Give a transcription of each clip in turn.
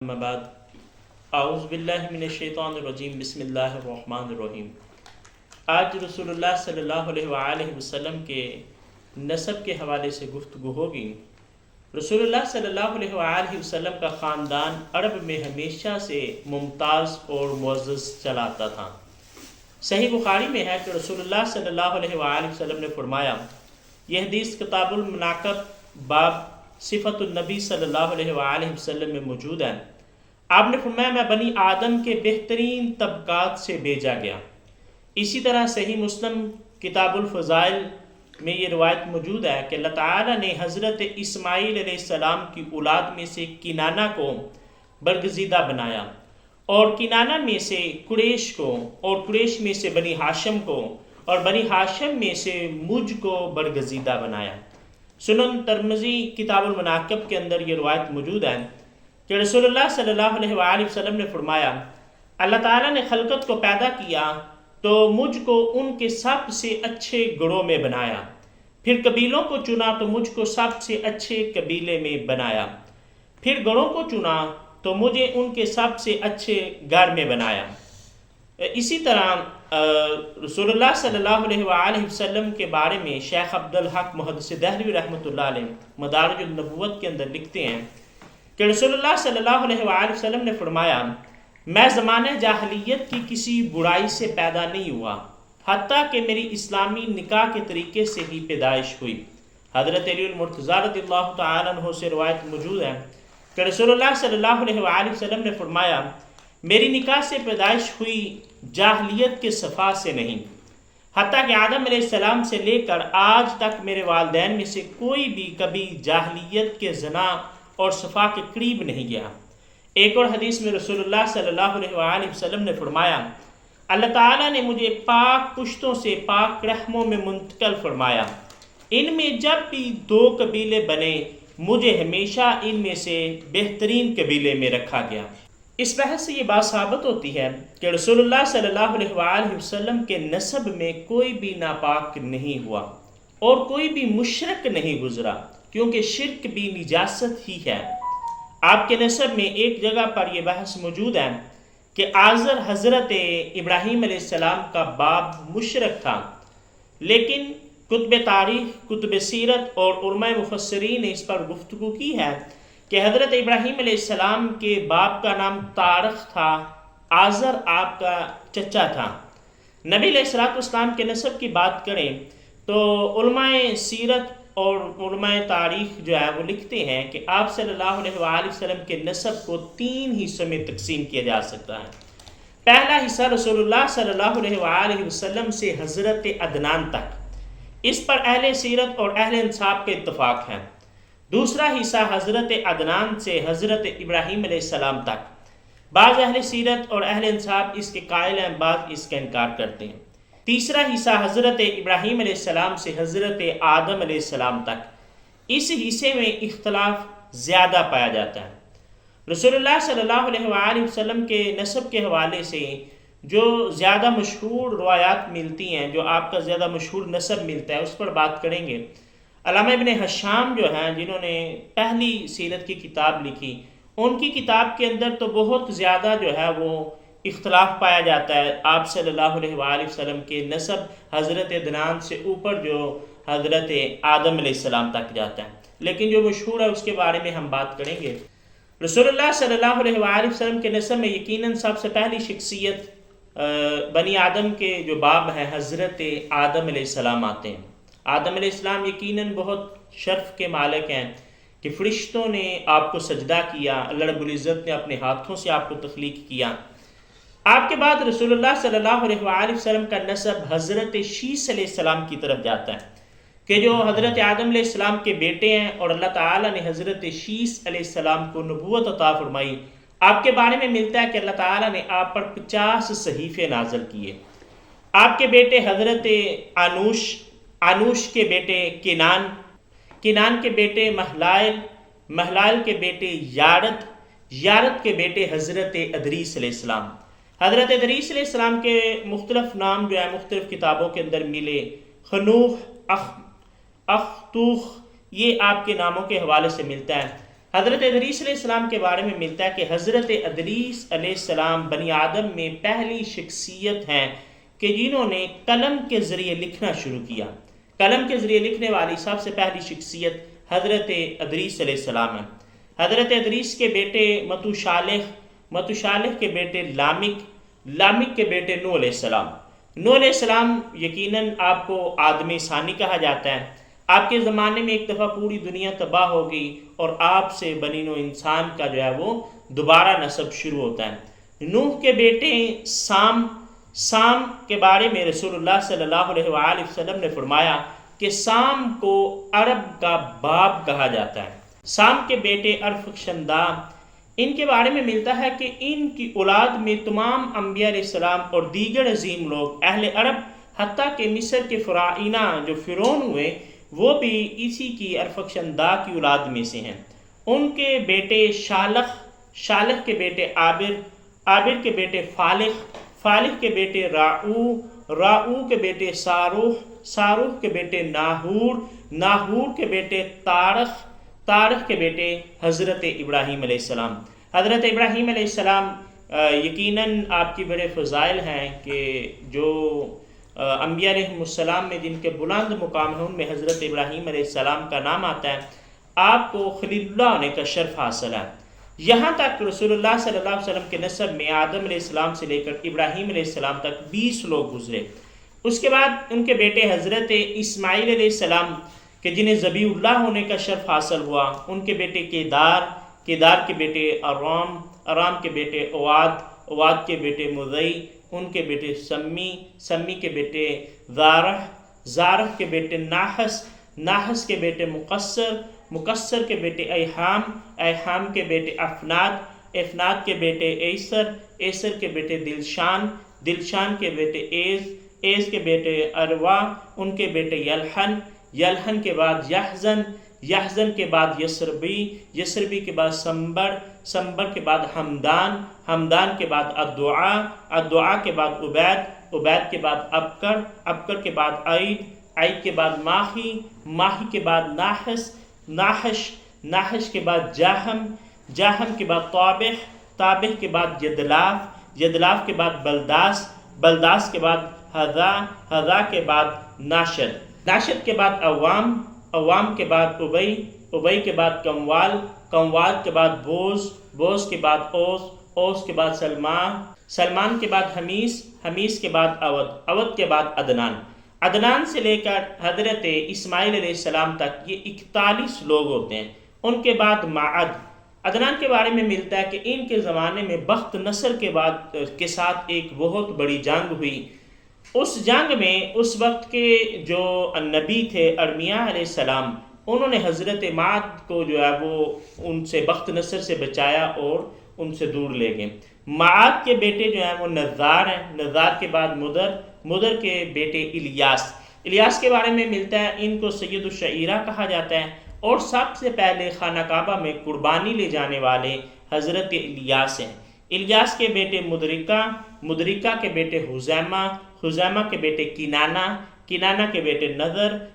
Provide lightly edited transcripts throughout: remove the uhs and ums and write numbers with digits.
اما بعد اعوذ باللہ من الشیطان الرجیم بسم اللہ الرحمن الرحیم۔ آج رسول اللہ صلی اللہ علیہ وآلہ وسلم کے نسب کے حوالے سے گفتگو ہوگی۔ رسول اللہ صلی اللہ علیہ وآلہ وسلم کا خاندان عرب میں ہمیشہ سے ممتاز اور معزز چلا آتا تھا۔ صحیح بخاری میں ہے کہ رسول اللہ صلی اللہ علیہ وآلہ وسلم نے فرمایا، یہ حدیث کتاب المناقب باب صفت النبی صلی اللہ علیہ وآلہ وسلم میں موجود ہے۔ آپ نے فرمایا، میں بنی آدم کے بہترین طبقات سے بھیجا گیا۔ اسی طرح صحیح مسلم کتاب الفضائل میں یہ روایت موجود ہے کہ اللہ تعالیٰ نے حضرت اسماعیل علیہ السلام کی اولاد میں سے کنانہ کو برگزیدہ بنایا، اور کنانہ میں سے قریش کو، اور قریش میں سے بنی ہاشم کو، اور بنی ہاشم میں سے مجھ کو برگزیدہ بنایا۔ سنن ترمذی کتاب المناقب کے اندر یہ روایت موجود ہے کہ رسول اللہ صلی اللہ علیہ وآلہ وسلم نے فرمایا، اللہ تعالیٰ نے خلقت کو پیدا کیا تو مجھ کو ان کے سب سے اچھے گروہ میں بنایا، پھر قبیلوں کو چنا تو مجھ کو سب سے اچھے قبیلے میں بنایا، پھر گھروں کو چنا تو مجھے ان کے سب سے اچھے گھر میں بنایا۔ اسی طرح رسول اللہ صلی اللہ علیہ وآلہ وسلم کے بارے میں شیخ عبدالحق محدث دہلوی رحمۃ اللہ علیہ مدارج النبوت کے اندر لکھتے ہیں کہ رسول اللہ صلی اللہ علیہ وآلہ وسلم نے فرمایا، میں زمانہ جاہلیت کی کسی برائی سے پیدا نہیں ہوا حتیٰ کہ میری اسلامی نکاح کے طریقے سے ہی پیدائش ہوئی۔ حضرت علی المرتضیٰ رضی اللہ تعالیٰ عنہ سے روایت موجود ہے کہ رسول اللہ صلی اللہ علیہ وآلہ وسلم نے فرمایا، میری نکاح سے پیدائش ہوئی جاہلیت کے صفا سے نہیں، حتیٰ کہ آدم علیہ السلام سے لے کر آج تک میرے والدین میں سے کوئی بھی کبھی جاہلیت کے زنا اور صفا کے قریب نہیں گیا۔ ایک اور حدیث میں رسول اللہ صلی اللہ علیہ وآلہ وسلم نے فرمایا، اللہ تعالیٰ نے مجھے پاک پشتوں سے پاک رحموں میں منتقل فرمایا، ان میں جب بھی 2 قبیلے بنے مجھے ہمیشہ ان میں سے بہترین قبیلے میں رکھا گیا۔ اس بحث سے یہ بات ثابت ہوتی ہے کہ رسول اللہ صلی اللہ علیہ وآلہ وسلم کے نسب میں کوئی بھی ناپاک نہیں ہوا اور کوئی بھی مشرک نہیں گزرا، کیونکہ شرک بھی نجاست ہی ہے۔ آپ کے نسب میں ایک جگہ پر یہ بحث موجود ہے کہ آزر حضرت ابراہیم علیہ السلام کا باپ مشرک تھا، لیکن کتب تاریخ، کتب سیرت اور علماء مفسرین نے اس پر گفتگو کی ہے کہ حضرت ابراہیم علیہ السلام کے باپ کا نام تارخ تھا، آزر آپ کا چچا تھا۔ نبی علیہ السلام کے نسب کی بات کریں تو علماء سیرت اور علماء تاریخ جو ہے وہ لکھتے ہیں کہ آپ صلی اللہ علیہ وآلہ وسلم کے نسب کو 3 حصوں میں تقسیم کیا جا سکتا ہے۔ پہلا حصہ رسول اللہ صلی اللہ علیہ وآلہ وسلم سے حضرت عدنان تک، اس پر اہل سیرت اور اہل انصاف کے اتفاق ہے۔ دوسرا حصہ حضرت عدنان سے حضرت ابراہیم علیہ السلام تک، بعض اہل سیرت اور اہل انصاف اس کے قائل ہیں، بعض اس کا انکار کرتے ہیں۔ تیسرا حصہ حضرت ابراہیم علیہ السلام سے حضرت آدم علیہ السلام تک، اس حصے میں اختلاف زیادہ پایا جاتا ہے۔ رسول اللہ صلی اللہ علیہ وآلہ وسلم کے نسب کے حوالے سے جو زیادہ مشہور روایات ملتی ہیں، جو آپ کا زیادہ مشہور نسب ملتا ہے، اس پر بات کریں گے۔ علامہ ابن حشام جو ہیں، جنہوں نے پہلی سیرت کی کتاب لکھی، ان کی کتاب کے اندر تو بہت زیادہ جو ہے وہ اختلاف پایا جاتا ہے۔ آپ صلی اللہ علیہ وآلہ وسلم کے نسب حضرت عدنان سے اوپر جو حضرت آدم علیہ السلام تک جاتا ہے، لیکن جو مشہور ہے اس کے بارے میں ہم بات کریں گے۔ رسول اللہ صلی اللہ علیہ وآلہ وسلم کے نسب میں یقیناً سب سے پہلی شخصیت بنی آدم کے جو باپ ہیں حضرت آدم علیہ السلام آتے ہیں۔ آدم علیہ السلام یقیناً بہت شرف کے مالک ہیں کہ فرشتوں نے آپ کو سجدہ کیا، اللہ رب العزت نے اپنے ہاتھوں سے آپ کو تخلیق کیا۔ آپ کے بعد رسول اللہ صلی اللہ علیہ وآلہ وسلم کا نسب حضرت شیس علیہ السلام کی طرف جاتا ہے کہ جو حضرت آدم علیہ السلام کے بیٹے ہیں، اور اللہ تعالیٰ نے حضرت شیس علیہ السلام کو نبوت عطا فرمائی۔ آپ کے بارے میں ملتا ہے کہ اللہ تعالیٰ نے آپ پر 50 صحیفے نازل کیے۔ آپ کے بیٹے حضرت آنوش کے بیٹے کینان کے بیٹے مہلائل کے بیٹے یارد کے بیٹے حضرت ادریس علیہ السلام۔ حضرت ادریس علیہ السلام کے مختلف نام جو ہے مختلف کتابوں کے اندر ملے، خنوخ، اختوخ، یہ آپ کے ناموں کے حوالے سے ملتا ہے۔ حضرت ادریس علیہ السلام کے بارے میں ملتا ہے کہ حضرت ادریس علیہ السلام بنی آدم میں پہلی شخصیت ہیں کہ جنہوں نے قلم کے ذریعے لکھنا شروع کیا۔ قلم کے ذریعے لکھنے والی سب سے پہلی شخصیت حضرت ادریس علیہ السلام ہے۔ حضرت ادریس کے بیٹے متوشالح کے بیٹے لامک کے بیٹے نوح علیہ السلام۔ نوح علیہ السلام یقیناً آپ کو آدم ثانی کہا جاتا ہے۔ آپ کے زمانے میں ایک دفعہ پوری دنیا تباہ ہو گئی اور آپ سے بنی نوح انسان کا جو ہے وہ دوبارہ نسب شروع ہوتا ہے۔ نوح کے بیٹے سام کے بارے میں رسول اللہ صلی اللہ علیہ وآلہ وسلم نے فرمایا کہ سام کو عرب کا باپ کہا جاتا ہے۔ سام کے بیٹے ارفخشندہ، ان کے بارے میں ملتا ہے کہ ان کی اولاد میں تمام انبیاء علیہ السلام اور دیگر عظیم لوگ اہل عرب، حتیٰ کہ مصر کے فرعونہ جو فرعون ہوئے وہ بھی اسی کی ارفخشندہ کی اولاد میں سے ہیں۔ ان کے بیٹے شالح کے بیٹے عابر کے بیٹے فالح کے بیٹے راؤ کے بیٹے ساروح کے بیٹے ناہور کے بیٹے تارخ کے بیٹے حضرت ابراہیم علیہ السلام۔ حضرت ابراہیم علیہ السلام یقیناً آپ کی بڑے فضائل ہیں کہ جو انبیاء علیہ السلام میں جن کے بلند مقام ہیں ان میں حضرت ابراہیم علیہ السلام کا نام آتا ہے۔ آپ کو خلیل اللہ ہونے کا شرف حاصل ہے۔ یہاں تک رسول اللہ صلی اللہ علیہ وسلم کے نسب میں آدم علیہ السلام سے لے کر ابراہیم علیہ السلام تک 20 لوگ گزرے۔ اس کے بعد ان کے بیٹے حضرت اسماعیل علیہ السلام کہ جنہیں ذبیح اللہ ہونے کا شرف حاصل ہوا، ان کے بیٹے کیدار کے بیٹے ارام کے بیٹے اواد کے بیٹے مزئی، ان کے بیٹے سمی کے بیٹے زارح کے بیٹے ناحس کے بیٹے مقصر کے بیٹے ایحام کے بیٹے افناد کے بیٹے ایسر کے بیٹے دلشان کے بیٹے ایز کے بیٹے اروا، ان کے بیٹے یلحن کے بعد یحزن کے بعد یسربی کے بعد سمبر کے بعد حمدان کے بعد الدعاء کے بعد عبید کے بعد ابکر کے بعد عید کے بعد ماہی کے بعد ناحش کے بعد جاہم کے بعد طابح کے بعد جدلاف کے بعد بلداس کے بعد حذا کے بعد ناشد کے بعد عوام کے بعد ابئی کے بعد کموال کے بعد بوز کے بعد اوس کے بعد سلمان کے بعد حمیس کے بعد اود کے بعد عدنان سے لے کر حضرت اسماعیل علیہ السلام تک یہ 41 لوگ ہوتے ہیں۔ ان کے بعد عدنان کے بارے میں ملتا ہے کہ ان کے زمانے میں بخت نصر کے ساتھ ایک بہت بڑی جنگ ہوئی۔ اس جنگ میں اس وقت کے جو نبی تھے ارمیہ علیہ السلام، انہوں نے حضرت معد کو جو ہے وہ ان سے بخت نصر سے بچایا اور ان سے دور لے گئے۔ معاد کے بیٹے جو ہیں وہ نزار ہیں، نزار کے بعد مدر کے بیٹے الیاس کے بارے میں ملتا ہے ان کو سید الشعیرہ کہا جاتا ہے، اور سب سے پہلے خانہ کعبہ میں قربانی لے جانے والے حضرت الیاس ہیں۔ الیاس کے بیٹے مدرکہ کے بیٹے حزیمہ کے بیٹے کنانہ کے بیٹے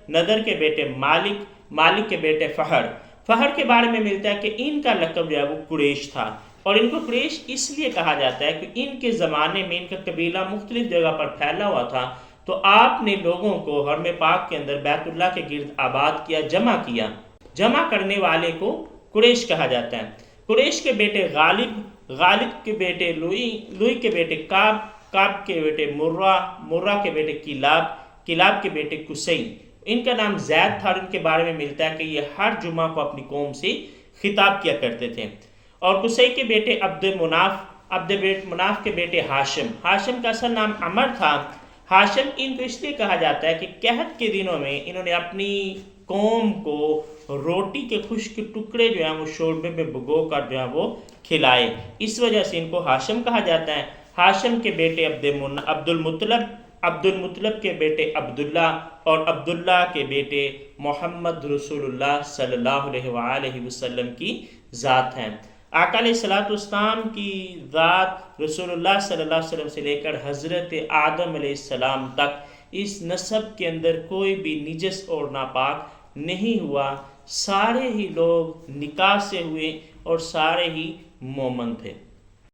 نذر کے بیٹے مالک کے بیٹے فہر کے بارے میں ملتا ہے کہ ان کا لقب جو ہے وہ قریش تھا، اور ان کو قریش اس لیے کہا جاتا ہے کہ ان کے زمانے میں ان کا قبیلہ مختلف جگہ پر پھیلا ہوا تھا، تو آپ نے لوگوں کو حرم پاک کے اندر بیت اللہ کے گرد آباد کیا، جمع کرنے والے کو قریش کہا جاتا ہے۔ قریش کے بیٹے غالب کے بیٹے لوئی کے بیٹے کعب کے بیٹے مرہ کے بیٹے کلاب کے بیٹے قصی، ان کا نام زید تھا، اور ان کے بارے میں ملتا ہے کہ یہ ہر جمعہ کو اپنی قوم سے خطاب کیا کرتے تھے۔ اور قصی کے بیٹے عبد مناف کے بیٹے ہاشم کا اصل نام عمر تھا۔ ہاشم ان کو اس لیے کہا جاتا ہے کہ قحط کے دنوں میں انہوں نے اپنی قوم کو روٹی کے خشک ٹکڑے جو ہیں وہ شوربے میں بھگو کر جو ہیں وہ کھلائے، اس وجہ سے ان کو ہاشم کہا جاتا ہے۔ ہاشم کے بیٹے عبد المطلب کے بیٹے عبداللہ، اور عبداللہ کے بیٹے محمد رسول اللہ صلی اللہ علیہ وآلہ وسلم کی ذات ہیں۔ آقا علیہ الصلوۃ والسلام کی ذات رسول اللہ صلی اللہ علیہ وسلم سے لے کر حضرت آدم علیہ السلام تک اس نسب کے اندر کوئی بھی نجس اور ناپاک نہیں ہوا، سارے ہی لوگ نکاح سے ہوئے اور سارے ہی مومن تھے۔